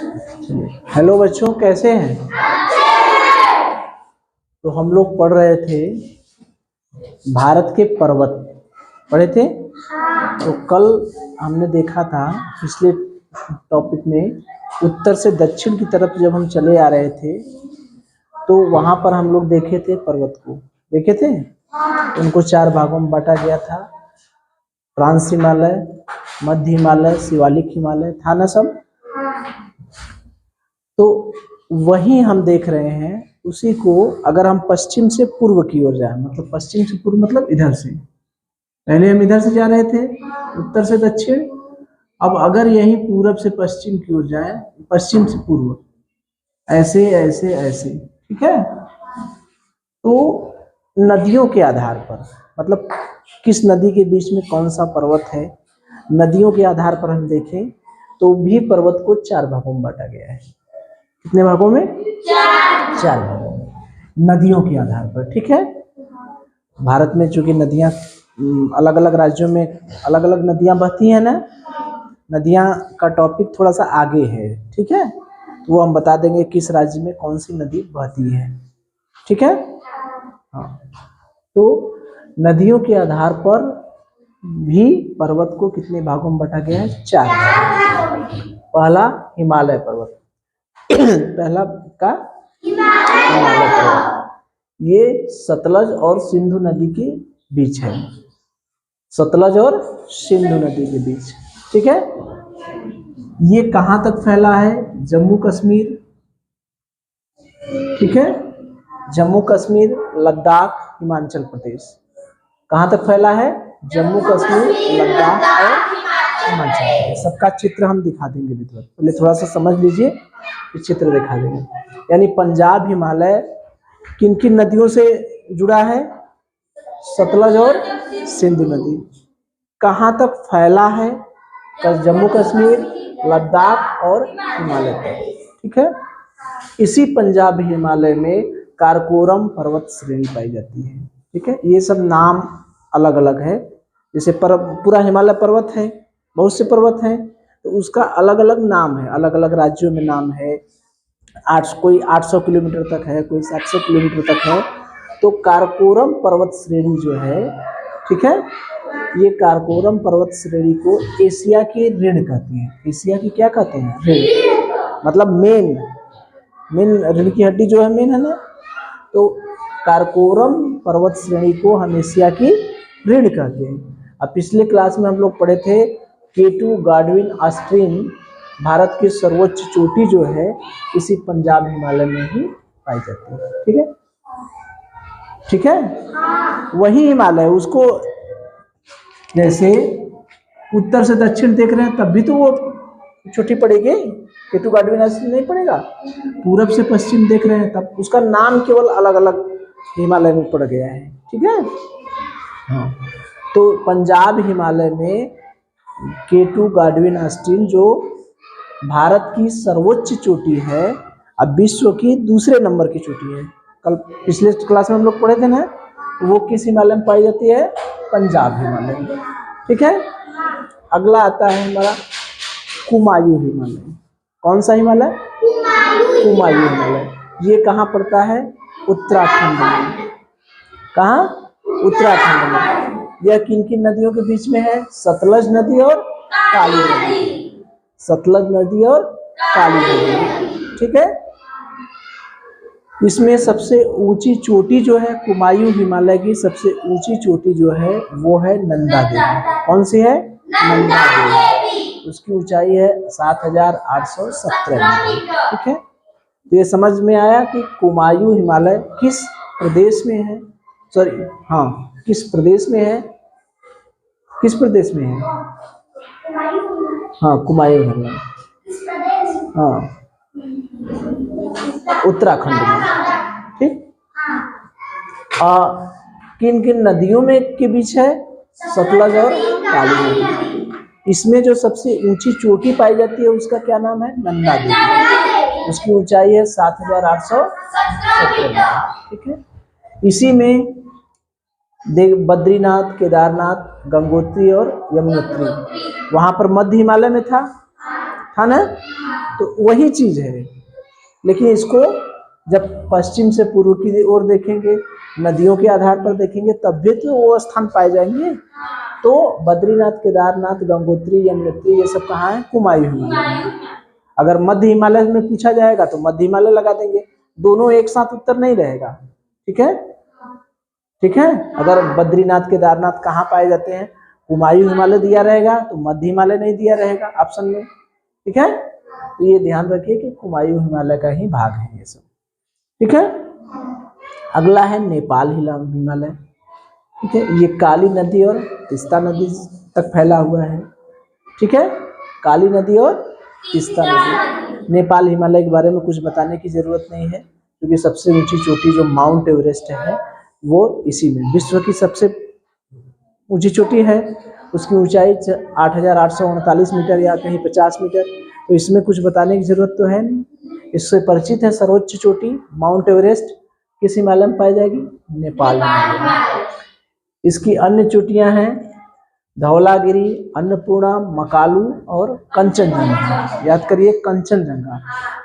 Hello बच्चों, कैसे हैं? तो हम लोग पढ़ रहे थे भारत के पर्वत, पढ़े थे। तो कल हमने देखा था पिछले टॉपिक में, उत्तर से दक्षिण की तरफ जब हम चले आ रहे थे तो वहां पर हम लोग देखे थे पर्वत को, देखे थे। उनको 4 भागों में बांटा गया था, ट्रांस हिमालय, मध्य हिमालय, शिवालिक हिमालय, था ना सब। तो वही हम देख रहे हैं, उसी को अगर हम पश्चिम से पूर्व की ओर जाए, मतलब पश्चिम से पूर्व मतलब इधर से, पहले हम इधर से जा रहे थे उत्तर से दक्षिण, अब अगर यही पूरब से पश्चिम की ओर जाए, पश्चिम से पूर्व, ऐसे ऐसे ऐसे, ठीक है। तो नदियों के आधार पर, मतलब किस नदी के बीच में कौन सा पर्वत है, नदियों के आधार पर हम देखें तो भी पर्वत को 4 भागों में बांटा गया है। कितने भागों में? 4 भागों में, नदियों के आधार पर, ठीक है। भारत में चूंकि नदियां अलग अलग राज्यों में अलग अलग नदियां बहती हैं ना, नदियां का टॉपिक थोड़ा सा आगे है, ठीक है। तो वो हम बता देंगे किस राज्य में कौन सी नदी बहती है, ठीक है। हाँ, तो नदियों के आधार पर भी पर्वत को कितने भागों में बांटा गया है? 4 भागों। पहला हिमालय पर्वत पहला का हिमालय पर्वत, ये सतलज और सिंधु नदी के बीच है, सतलज और सिंधु नदी के बीच, ठीक है। ये कहां तक फैला है? जम्मू कश्मीर, ठीक है। जम्मू कश्मीर, लद्दाख, हिमाचल प्रदेश, कहां तक फैला है? जम्मू कश्मीर, लद्दाख और हिमाचल प्रदेश। सबका चित्र हम दिखा देंगे मित्रों, पहले थोड़ा सा समझ लीजिए, फिर चित्र दिखा देंगे। यानी पंजाब हिमालय किन किन नदियों से जुड़ा है? सतलज और सिंधु नदी। कहां तक फैला है? जम्मू कश्मीर, लद्दाख और हिमालय तक, ठीक है। इसी पंजाब हिमालय में कारकोरम पर्वत श्रेणी पाई जाती है, ठीक है। ये सब नाम अलग अलग है, जैसे पूरा हिमालय पर्वत है, बहुत से पर्वत हैं, तो उसका अलग अलग नाम है, अलग अलग राज्यों में नाम है। कोई 800 किलोमीटर तक है, कोई 700 किलोमीटर तक है। तो कारकोरम पर्वत श्रेणी जो है, ठीक है, ये कारकोरम पर्वत श्रेणी को एशिया की रीढ़ कहते हैं। एशिया की क्या कहते हैं? रीढ़, मतलब मेन रीढ़ की हड्डी जो है, मेन है ना। तो कारकोरम पर्वत श्रेणी को हम एशिया की रीढ़ कहते हैं। अब पिछले क्लास में हम लोग पढ़े थे केटू गाडविन ऑस्ट्रिन, भारत की सर्वोच्च चोटी जो है इसी पंजाब हिमालय में ही पाई जाती है, ठीक है, ठीक है। वही हिमालय, उसको जैसे उत्तर से दक्षिण देख रहे हैं तब भी तो वो चोटी पड़ेगी, केटू गाडविन ऑस्ट्रिन नहीं पड़ेगा। पूरब से पश्चिम देख रहे हैं तब उसका नाम केवल अलग अलग हिमालय में पड़ गया है, ठीक है। हाँ, तो पंजाब हिमालय में केटू गाडविन ऑस्ट्रिन जो भारत की सर्वोच्च चोटी है, अब विश्व की दूसरे नंबर की चोटी है। कल पिछले क्लास में हम लोग पढ़े थे ना, वो किस हिमालय में पाई जाती है? पंजाब हिमालय में, ठीक है। अगला आता है हमारा कुमायूं हिमालय। कौन सा हिमालय? कुमायूं हिमालय। ये कहाँ पड़ता है? उत्तराखंड में। कहाँ? उत्तराखंड में। यह किन किन नदियों के बीच में है? सतलज नदी और काली नदी, सतलज नदी और काली नदी, ठीक है। इसमें सबसे ऊंची चोटी जो है कुमायूं हिमालय की, सबसे ऊंची चोटी जो है वो है नंदा देवी। कौन सी है? नंदा देवी। उसकी ऊंचाई है 7817 मीटर, ठीक है। तो ये समझ में आया कि कुमायूं हिमालय किस प्रदेश में है, सॉरी हाँ, किस प्रदेश में है, किस प्रदेश में है? हाँ, कुमायूं हिमालय, हाँ, उत्तराखंड में, ठीक। किन किन नदियों में के बीच है? सतलज और काली नदी। इसमें जो सबसे ऊंची चोटी पाई जाती है उसका क्या नाम है? नंदा देवी। उसकी ऊंचाई है 7817 मीटर, ठीक है। इसी में बद्रीनाथ, केदारनाथ, गंगोत्री और यमुनोत्री, वहां पर मध्य हिमालय में था, था ना, तो वही चीज है। लेकिन इसको जब पश्चिम से पूर्व की ओर देखेंगे, नदियों के आधार पर देखेंगे, तब भी तो वो स्थान पाए जाएंगे। तो बद्रीनाथ, केदारनाथ, गंगोत्री, यमुनोत्री ये सब कहाँ है? कुमायूं हिमालय में। अगर मध्य हिमालय में पूछा जाएगा तो मध्य हिमालय लगा देंगे, दोनों एक साथ उत्तर नहीं रहेगा। ठीक है, ठीक है। अगर बद्रीनाथ, केदारनाथ कहाँ पाए जाते हैं, कुमायूं हिमालय दिया रहेगा तो मध्य हिमालय नहीं दिया रहेगा ऑप्शन में। ठीक है, तो ये ध्यान रखिए कि कुमायूं हिमालय का ही भाग है ये सब। ठीक है, अगला है नेपाल हिमालय। ठीक है, ये काली नदी और तीस्ता नदी तक फैला हुआ है। ठीक है, काली नदी और तीस्ता नदी। नेपाल हिमालय के बारे में कुछ बताने की जरूरत नहीं है, क्योंकि सबसे ऊंची चोटी जो माउंट एवरेस्ट है वो इसी में, विश्व की सबसे ऊंची चोटी है। उसकी ऊंचाई 8,839 मीटर या कहीं 50 मीटर। तो इसमें कुछ बताने की जरूरत तो है नहीं, इससे परिचित है। सर्वोच्च चोटी माउंट एवरेस्ट किस हिमालय में पाई जाएगी? नेपाल हिमालय में। इसकी अन्य चोटियां हैं धौलागिरी, अन्नपूर्णा, मकालू और कंचनजंगा। याद करिए कंचनजंगा।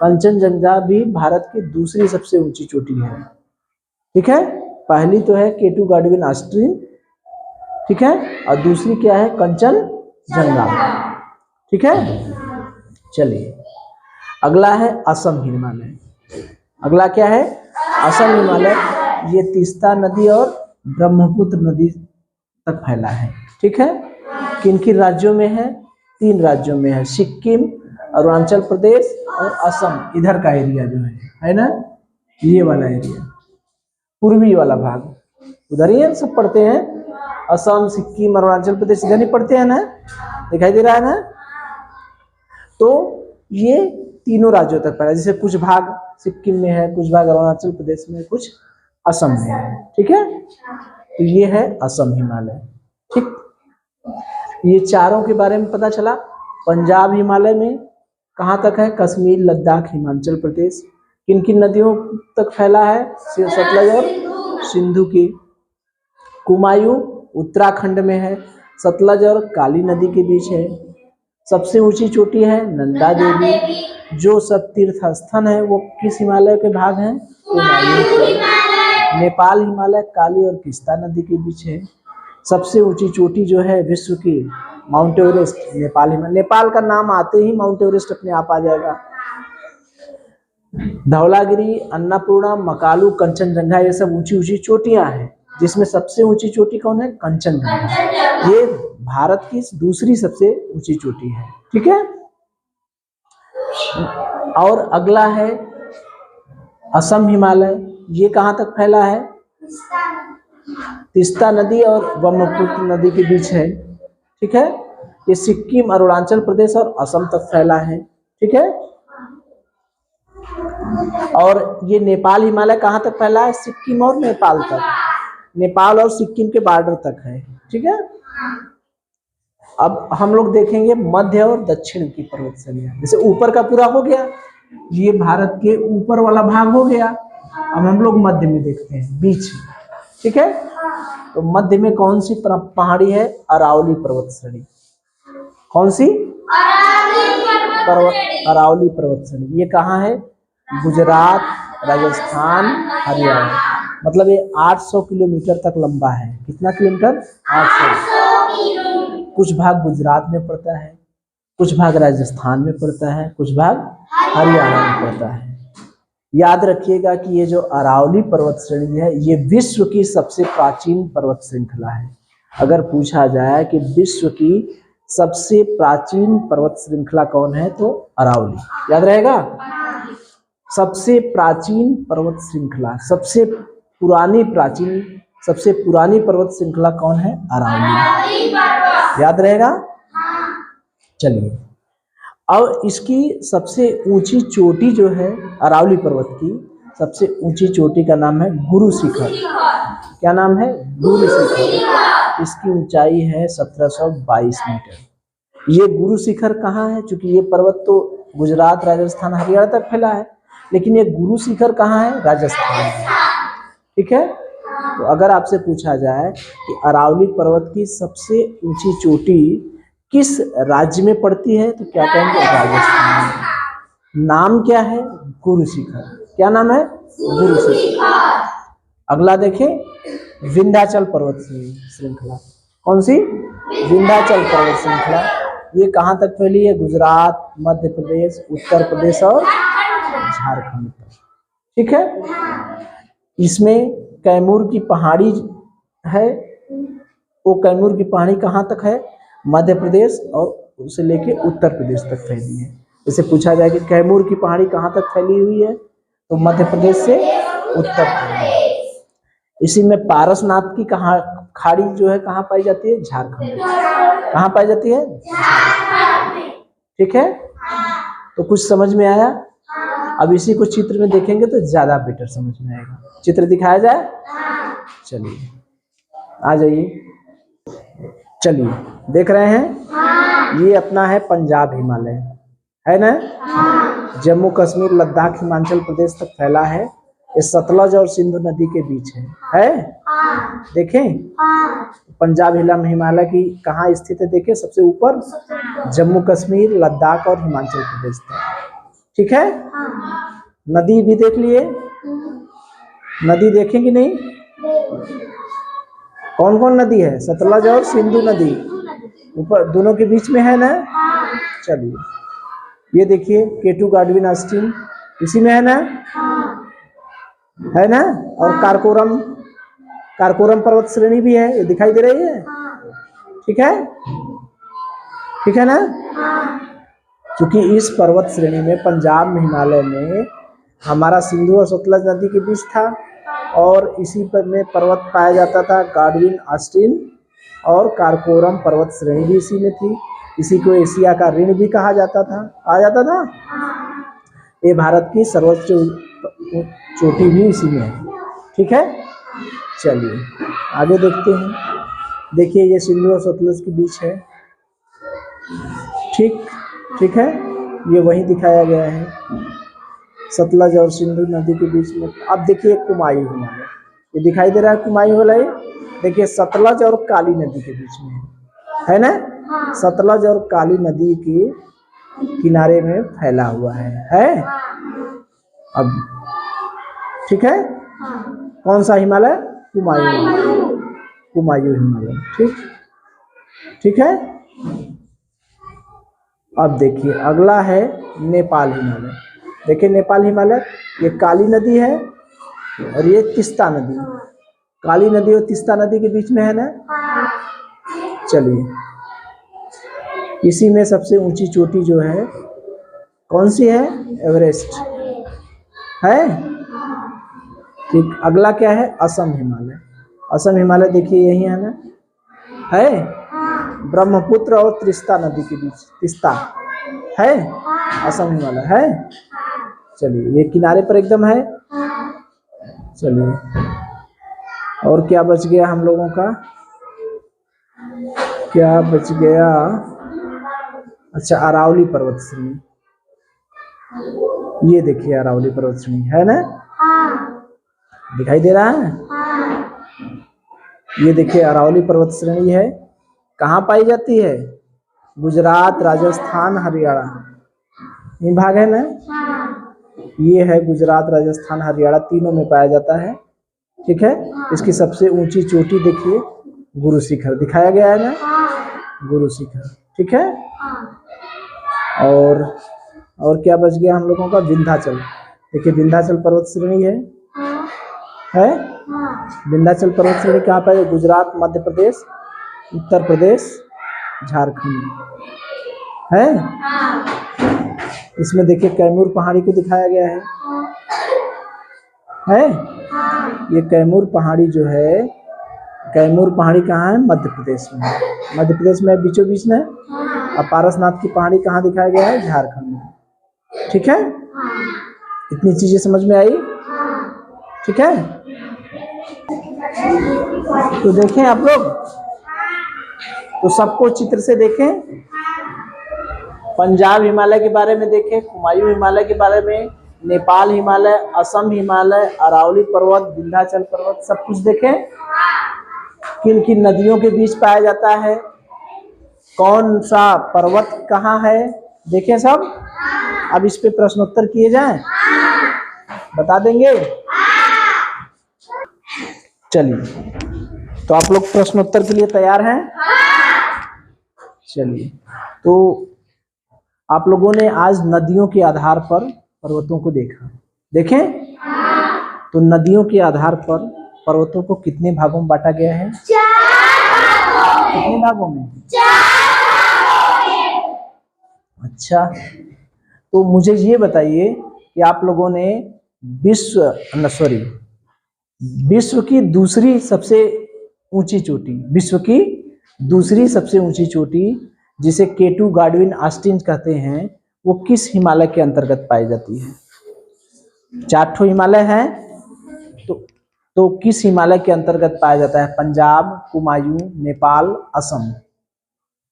कंचनजंगा भी भारत की दूसरी सबसे ऊंची चोटी है। ठीक है, पहली तो है केटू गाडविन ऑस्ट्रिन, ठीक है, और दूसरी क्या है? कंचनजंगा। ठीक है, चलिए अगला है असम हिमालय। अगला क्या है? असम हिमालय। ये तीस्ता नदी और ब्रह्मपुत्र नदी तक फैला है। ठीक है, किन किन राज्यों में है? 3 राज्यों में है, सिक्किम, अरुणाचल प्रदेश और असम। इधर का एरिया जो है ना, ये वाला एरिया, पूर्वी वाला भाग, उधर ही सब पढ़ते हैं। असम, सिक्किम, अरुणाचल प्रदेश इधर ही पढ़ते हैं ना, दिखाई दे रहा है ना। तो ये तीनों राज्यों तक फैला, जैसे कुछ भाग सिक्किम में है, कुछ भाग अरुणाचल प्रदेश में, कुछ असम में है। ठीक है, तो ये है असम हिमालय। ठीक, ये चारों के बारे में पता चला। पंजाब हिमालय में कहाँ तक है? कश्मीर, लद्दाख, हिमाचल प्रदेश। किन किन नदियों तक फैला है? सतलज और सिंधु की। कुमायूं उत्तराखंड में है, सतलज और काली नदी के बीच है। सबसे ऊंची चोटी है नंदा देवी। जो सब तीर्थ स्थान है वो किस हिमालय के भाग हैं? नेपाल हिमालय काली और तीस्ता नदी के बीच है। सबसे ऊंची चोटी जो है विश्व की, माउंट एवरेस्ट, नेपाल हिमालय। नेपाल का नाम आते ही माउंट एवरेस्ट अपने आप आ जाएगा। धौलागिरी, अन्नपूर्णा, मकालू, कंचनजंगा ये सब ऊंची ऊंची चोटियां हैं, जिसमें सबसे ऊंची चोटी कौन है? कंचनजंगा। ये भारत की दूसरी सबसे ऊंची चोटी है। ठीक है, और अगला है असम हिमालय। ये कहाँ तक फैला है? तीस्ता नदी और ब्रह्मपुत्र नदी के बीच है। ठीक है, ये सिक्किम, अरुणाचल प्रदेश और असम तक फैला है। ठीक है, और ये नेपाल हिमालय कहाँ तक फैला है? सिक्किम और नेपाल तक, नेपाल और सिक्किम के बॉर्डर तक है। ठीक है, अब हम लोग देखेंगे मध्य और दक्षिण की पर्वत श्रेणियां। जैसे ऊपर का पूरा हो गया, ये भारत के ऊपर वाला भाग हो गया। अब हम लोग मध्य में देखते हैं, बीच। ठीक है, तो मध्य में कौन सी पहाड़ी है? अरावली पर्वत श्रेणी। कौन सी? अरावली पर्वत श्रेणी। ये कहाँ है? गुजरात, राजस्थान, हरियाणा। मतलब ये 800 किलोमीटर तक लंबा है। कितना किलोमीटर? 800। कुछ भाग गुजरात में पड़ता है, कुछ भाग राजस्थान में पड़ता है, कुछ भाग हरियाणा में पड़ता है। याद रखिएगा कि ये जो अरावली पर्वत श्रेणी है, ये विश्व की सबसे प्राचीन पर्वत श्रृंखला है। अगर पूछा जाए कि विश्व की सबसे प्राचीन पर्वत श्रृंखला कौन है, तो अरावली। याद रहेगा, सबसे प्राचीन पर्वत श्रृंखला, सबसे पुरानी पर्वत श्रृंखला कौन है? अरावली। याद रहेगा। चलिए, और इसकी सबसे ऊंची चोटी जो है अरावली पर्वत की, सबसे ऊंची चोटी का नाम है गुरु शिखर। क्या नाम है? गुरु शिखर। इसकी ऊंचाई है 1722 मीटर। ये गुरु शिखर कहाँ है? क्योंकि ये पर्वत तो गुजरात, राजस्थान, हरियाणा तक फैला है, लेकिन ये गुरु शिखर कहाँ है? राजस्थान में। ठीक है, तो अगर आपसे पूछा जाए कि अरावली पर्वत की सबसे ऊंची चोटी किस राज्य में पड़ती है? तो क्या कहेंगे? राजस्थान। नाम क्या है? गुरु शिखर। क्या नाम है? गुरु शिखर। अगला देखें, विंध्याचल पर्वत श्रृंखला। कौन सी? विंध्याचल पर्वत श्रृंखला। ये कहाँ तक फैली है? गुजरात, मध्य प्रदेश, उत्तर प्रदेश और झारखंड तक। ठीक है। इसमें कैमूर की पहाड़ी है, वो कैमूर की पहाड़ी कहाँ तक है? मध्य प्रदेश और उसे लेके उत्तर प्रदेश तक फैली है। इसे पूछा जाए कि कैमूर की पहाड़ी कहाँ तक फैली हुई है, तो मध्य प्रदेश से उत्तर प्रदेश। इसी में पारसनाथ की खाड़ी जो है कहाँ पाई जाती है? झारखंड। कहाँ पाई जाती है? ठीक है। तो कुछ समझ में आया? अब इसी को चित्र में देखेंगे तो ज्यादा बेटर समझ में आएगा। चित्र दिखाया जाए? चलिए आ जाइए। चलिए देख रहे हैं, ये अपना है पंजाब हिमालय, है ना? जम्मू कश्मीर, लद्दाख, हिमाचल प्रदेश तक फैला है। ये सतलज और सिंधु नदी के बीच है? देखें, पंजाब हिमालय की कहाँ स्थित है? देखें, सबसे ऊपर जम्मू कश्मीर, लद्दाख और हिमाचल प्रदेश तक। ठीक है। नदी भी देख लिए, नदी देखेंगे नहीं? कौन कौन नदी है? सतलज और सिंधु नदी ऊपर दोनों के बीच में है ना? चलिए ये देखिए, केटू गाडविन स्ट्रीम इसी में है ना? है ना? और कारकोरम पर्वत श्रेणी भी है, ये दिखाई दे रही है। ठीक है, ठीक है ना? क्योंकि इस पर्वत श्रेणी में पंजाब हिमालय में हमारा सिंधु और सतलज नदी के बीच था, और इसी पर में पर्वत पाया जाता था गाडविन ऑस्टिन, और कारकोरम पर्वत श्रेणी भी इसी में थी। इसी को एशिया का ऋण भी कहा जाता था। ये भारत की सर्वोच्च चोटी भी इसी में है। ठीक है। चलिए आगे देखते हैं। देखिए ये सिंधु और सतलज के बीच है। ठीक है, ये वही दिखाया गया है, सतलज और सिंधु नदी के बीच में। अब देखिए कुमायूं हिमालय, ये दिखाई दे रहा है कुमायूं हिमालय। देखिए सतलज और काली नदी के बीच में है ना? सतलज और काली नदी के किनारे में फैला हुआ है। अब ठीक है, कौन सा हिमालय? कुमायूं हिमालय। ठीक है। अब देखिए अगला है नेपाल हिमालय। देखिए नेपाल हिमालय, ये काली नदी है और ये तिस्ता नदी। काली नदी और तिस्ता नदी के बीच में है ना? चलिए, इसी में सबसे ऊंची चोटी जो है कौन सी है? एवरेस्ट है। ठीक, अगला क्या है? असम हिमालय। असम हिमालय देखिए यही है ना? है ब्रह्मपुत्र और तिस्ता नदी के बीच, तिस्ता है असम हिमालय है। चलिए ये किनारे पर एकदम है। चलिए और क्या बच गया हम लोगों का? क्या बच गया? अच्छा, अरावली पर्वत श्रेणी। ये देखिए अरावली पर्वत श्रेणी है ना? दिखाई दे रहा है? ये देखिए अरावली पर्वत श्रेणी है। कहाँ पाई जाती है? गुजरात, राजस्थान, हरियाणा, ये भाग है ना? ये है गुजरात, राजस्थान, हरियाणा, तीनों में पाया जाता है। ठीक है। इसकी सबसे ऊंची चोटी देखिए गुरु शिखर, दिखाया गया है ना? गुरु शिखर। ठीक है। और क्या बच गया हम लोगों का? विंध्याचल। देखिए विंध्याचल पर्वत श्रेणी है। विंध्याचल पर्वत श्रेणी कहाँ पर है? गुजरात, मध्य प्रदेश, उत्तर प्रदेश, झारखंड है। इसमें देखिए कैमूर पहाड़ी को दिखाया गया है। ये कैमूर पहाड़ी जो है, कैमूर पहाड़ी कहाँ है? मध्य प्रदेश में। मध्य प्रदेश में बीचों बीच में। और पारसनाथ की पहाड़ी कहाँ दिखाया गया है? झारखंड में। ठीक है, इतनी चीजें समझ में आई? ठीक है, तो देखें आप लोग, तो सबको चित्र से देखें। पंजाब हिमालय के बारे में देखें, कुमायूं हिमालय के बारे में, नेपाल हिमालय, असम हिमालय, अरावली पर्वत, विंध्याचल पर्वत, सब कुछ देखें। किन किन नदियों के बीच पाया जाता है, कौन सा पर्वत कहाँ है? देखें सब। अब इस पे प्रश्नोत्तर किए जाएं, बता देंगे? चलिए, तो आप लोग प्रश्नोत्तर के लिए तैयार हैं? चलिए, तो आप लोगों ने आज नदियों के आधार पर पर्वतों को देखा, देखें? तो नदियों के आधार पर पर्वतों को कितने भागों में बांटा गया है? 4 कितने भागों में? 4। अच्छा, तो मुझे ये बताइए कि आप लोगों ने विश्व की दूसरी सबसे ऊंची चोटी, विश्व की दूसरी सबसे ऊंची चोटी जिसे केटू गाडविन ऑस्टिन कहते हैं, वो किस हिमालय के अंतर्गत पाई जाती है? 4 ठो हिमालय हैं, तो किस हिमालय के अंतर्गत पाया जाता है? पंजाब, कुमायूं, नेपाल, असम।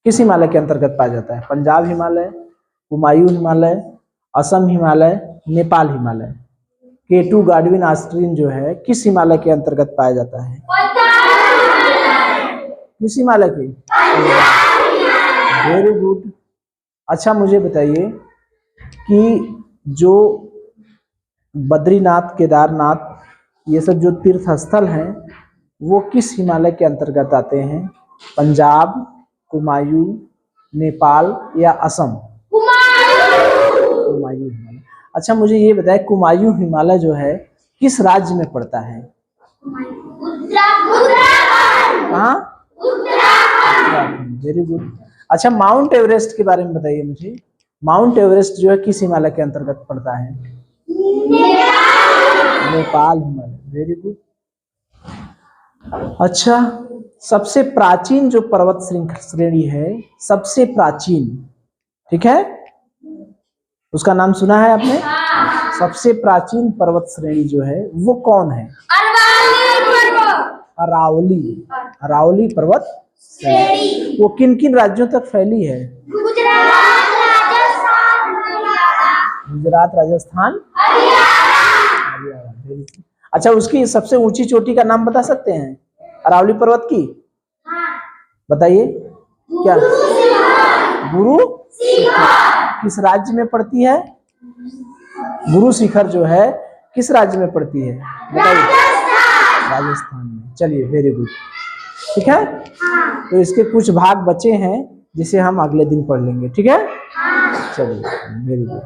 किस हिमालय के अंतर्गत पाया जाता है? पंजाब हिमालय, कुमायूं हिमालय, असम हिमालय, नेपाल हिमालय। केटू गाडविन ऑस्टिन जो है किस हिमालय के अंतर्गत पाया जाता है? किस हिमालय के? Very good. अच्छा, मुझे बताइए कि जो बद्रीनाथ, केदारनाथ, ये सब जो तीर्थ स्थल हैं, वो किस हिमालय के अंतर्गत आते हैं? पंजाब, कुमायूं, नेपाल या असम? कुमायूं हिमालय। अच्छा, मुझे ये बताएं, कुमायूं हिमालय जो है किस राज्य में पड़ता है? कहाँ? उत्तराखंड। Very good. अच्छा, माउंट एवरेस्ट के बारे में बताइए मुझे। माउंट एवरेस्ट जो है किस हिमालय के अंतर्गत पड़ता है? नेपाल हिमालय। Very good. अच्छा, सबसे प्राचीन जो पर्वत श्रेणी है, सबसे प्राचीन, ठीक है, उसका नाम सुना है आपने? सबसे प्राचीन पर्वत श्रेणी जो है वो कौन है? अरावली। अरावली पर्वत श्रेणी। वो किन किन राज्यों तक फैली है? गुजरात, राजस्थान, हरियाणा। अच्छा, उसकी सबसे ऊंची चोटी का नाम बता सकते हैं अरावली पर्वत की? बताइए क्या? गुरु शिखर। किस राज्य में पड़ती है? गुरु शिखर जो है किस राज्य में पड़ती है? बताइए। राजस्थान में। चलिए, वेरी गुड। ठीक है, तो इसके कुछ भाग बचे हैं जिसे हम अगले दिन पढ़ लेंगे, ठीक है? चलिए, वेरी गुड।